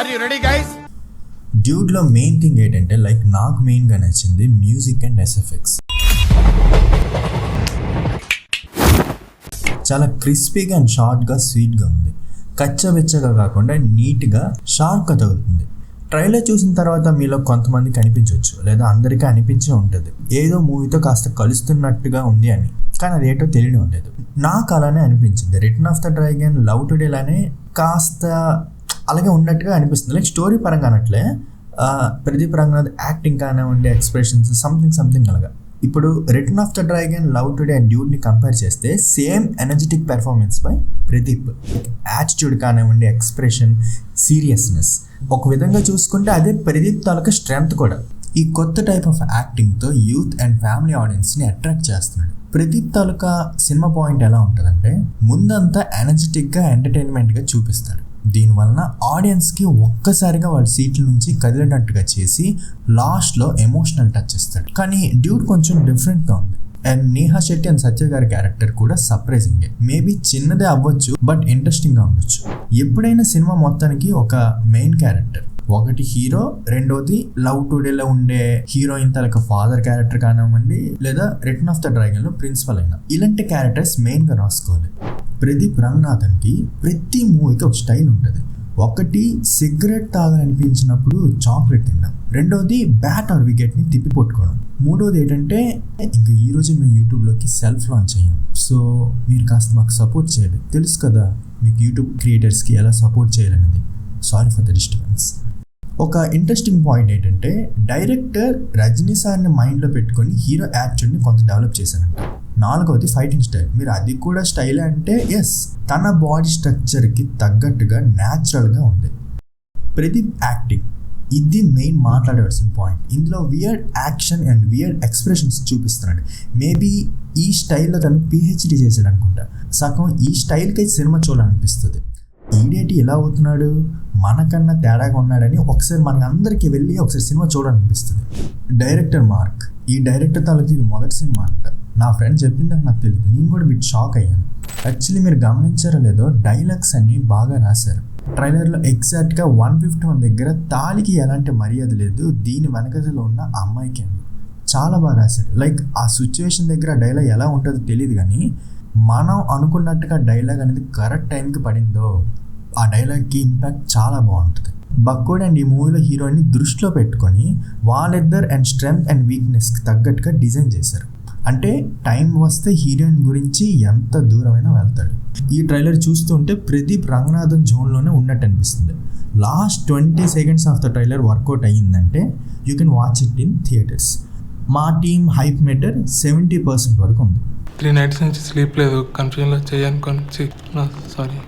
Are you ready, guys? డ్యూడ్లో main thing ఏంటంటే నాకు మెయిన్గా నచ్చింది మ్యూజిక్ అండ్ ఎస్ఎఫ్ఎక్స్. చాలా క్రిస్పీగా అండ్ షార్ట్గా స్వీట్గా ఉంది. కచ్చబెచ్చగా కాకుండా నీట్గా షార్ప్గా తగులుతుంది. ట్రైలర్ చూసిన తర్వాత మీలో కొంతమందికి అనిపించవచ్చు, లేదా అందరికీ అనిపించే ఉంటుంది ఏదో మూవీతో కాస్త కలుస్తున్నట్టుగా ఉంది అని. కానీ అదేటో తెలియడం ఉండలేదు. నాకు అలానే అనిపించింది. Return of the dragon, love today లానే కాస్త అలాగే ఉన్నట్టుగా అనిపిస్తుంది. స్టోరీ పరంగా అనట్లే, ప్రదీప్ రంగనాథ్ యాక్టింగ్ కానివ్వండి, ఎక్స్ప్రెషన్స్ సంథింగ్ అలాగా. ఇప్పుడు return of the dragon, love today and డ్యూడ్ని కంపేర్ చేస్తే same energetic performance by Pradeep. Attitude కానివ్వండి, ఎక్స్ప్రెషన్, సీరియస్నెస్, ఒక విధంగా చూసుకుంటే అదే ప్రదీప్ తాలూకా స్ట్రెంగ్త్ కూడా. ఈ కొత్త టైప్ ఆఫ్ యాక్టింగ్తో యూత్ అండ్ ఫ్యామిలీ ఆడియన్స్ని అట్రాక్ట్ చేస్తున్నాడు. ప్రదీప్ తాలూకా సినిమా పాయింట్ ఎలా ఉంటుందంటే, ముందంతా ఎనర్జెటిక్గా ఎంటర్టైన్మెంట్గా చూపిస్తాడు. దీనివలన ఆడియన్స్కి ఒక్కసారిగా వాళ్ళ సీట్ల నుంచి కదిలినట్టుగా చేసి లాస్ట్లో ఎమోషనల్ టచ్ ఇస్తాడు. కానీ డ్యూడ్ కొంచెం డిఫరెంట్గా ఉంది. అండ్ నేహా శెట్టి అండ్ సత్య గారి క్యారెక్టర్ కూడా సర్ప్రైజింగే. మేబీ చిన్నదే అవ్వచ్చు, బట్ ఇంట్రెస్టింగ్గా ఉండొచ్చు. ఎప్పుడైనా సినిమా మొత్తానికి ఒక మెయిన్ క్యారెక్టర్, ఒకటి హీరో, రెండోది లవ్ టుడేలో ఉండే హీరోయిన్ తలక ఫాదర్ క్యారెక్టర్ కానివ్వండి, లేదా రిటర్న్ ఆఫ్ ద డ్రాగన్లో ప్రిన్సిపల్ అయినా, ఇలాంటి క్యారెక్టర్స్ మెయిన్గా రాసుకోవాలి. ప్రదీప్ రంగనాథన్కి ప్రతి మూవీకి ఒక స్టైల్ ఉంటుంది. ఒకటి సిగరెట్ తాగాలనిపించినప్పుడు చాక్లెట్ తినడం, రెండోది బ్యాట్ ఆర్ వికెట్ని తిప్పి పట్టుకోవడం, మూడోది ఏంటంటే ఇంకా ఈరోజు మేము యూట్యూబ్లోకి సెల్ఫ్ లాంచ్ అయ్యాం, సో మీరు కాస్త మాకు సపోర్ట్ చేయాలి. తెలుసు కదా మీకు యూట్యూబ్ క్రియేటర్స్కి ఎలా సపోర్ట్ చేయాలనేది. Sorry for the disturbance. ఒక ఇంట్రెస్టింగ్ పాయింట్ ఏంటంటే, డైరెక్టర్ రజనీ సార్ని మైండ్లో పెట్టుకొని హీరో యాక్చువల్ని కొంత డెవలప్ చేశారంట. నాలుగవది ఫైటింగ్ స్టైల్. మీరు అది కూడా స్టైల్ అంటే ఎస్, తన బాడీ స్ట్రక్చర్కి తగ్గట్టుగా న్యాచురల్గా ఉంది. ప్రదీప్ యాక్టింగ్, ఇది మెయిన్ మాట్లాడవలసిన పాయింట్. ఇందులో weird action and weird expressions చూపిస్తున్నాడు. మేబీ ఈ స్టైల్లో తను పిహెచ్డి చేశాడు అనుకుంటా. సగం ఈ స్టైల్కి సినిమా చూడాలనిపిస్తుంది. ఈడేటి ఎలా అవుతున్నాడు, మనకన్నా తేడాగా ఉన్నాడని ఒకసారి మనకందరికీ వెళ్ళి ఒకసారి సినిమా చూడాలనిపిస్తుంది. డైరెక్టర్ మార్క్, ఈ డైరెక్టర్ తాలూకు ఇది మొదటి సినిమా అంట. నా ఫ్రెండ్ చెప్పిందాక నాకు తెలియదు, నేను కూడా బిట్ షాక్ అయ్యాను. యాక్చువల్లీ మీరు గమనించారో లేదో, డైలాగ్స్ అన్నీ బాగా రాశారు. ట్రైలర్లో ఎగ్జాక్ట్గా 151 దగ్గర తాళికి ఎలాంటి మర్యాద లేదు, దీని వెనకలో ఉన్న అమ్మాయికి అండి చాలా బాగా రాశాడు. ఆ సిచ్యువేషన్ దగ్గర డైలాగ్ ఎలా ఉంటుందో తెలియదు, కానీ మనం అనుకున్నట్టుగా డైలాగ్ అనేది కరెక్ట్ టైంకి పడిందో ఆ డైలాగ్కి ఇంపాక్ట్ చాలా బాగుంటుంది. బక్కోడ్ అండ్ ఈ మూవీలో హీరోయిన్ని దృష్టిలో పెట్టుకొని వాళ్ళిద్దరు అండ్ స్ట్రెంగ్త్ అండ్ వీక్నెస్కి తగ్గట్టుగా డిజైన్ చేశారు. అంటే టైం వస్తే హీరోయిన్ గురించి ఎంత దూరమైనా వెళ్తాడు. ఈ ట్రైలర్ చూస్తుంటే ప్రదీప్ రంగనాథన్ జోన్లోనే ఉన్నట్టు అనిపిస్తుంది. Last 20 seconds of the trailer workout అయ్యిందంటే you can watch it in theatres. మా టీమ్ హైప్ మీటర్ 70% వరకు ఉంది. 3 nights నుంచి స్లీప్ లేదు, కన్ఫ్యూజన్లో చేయనుకొని సారీ.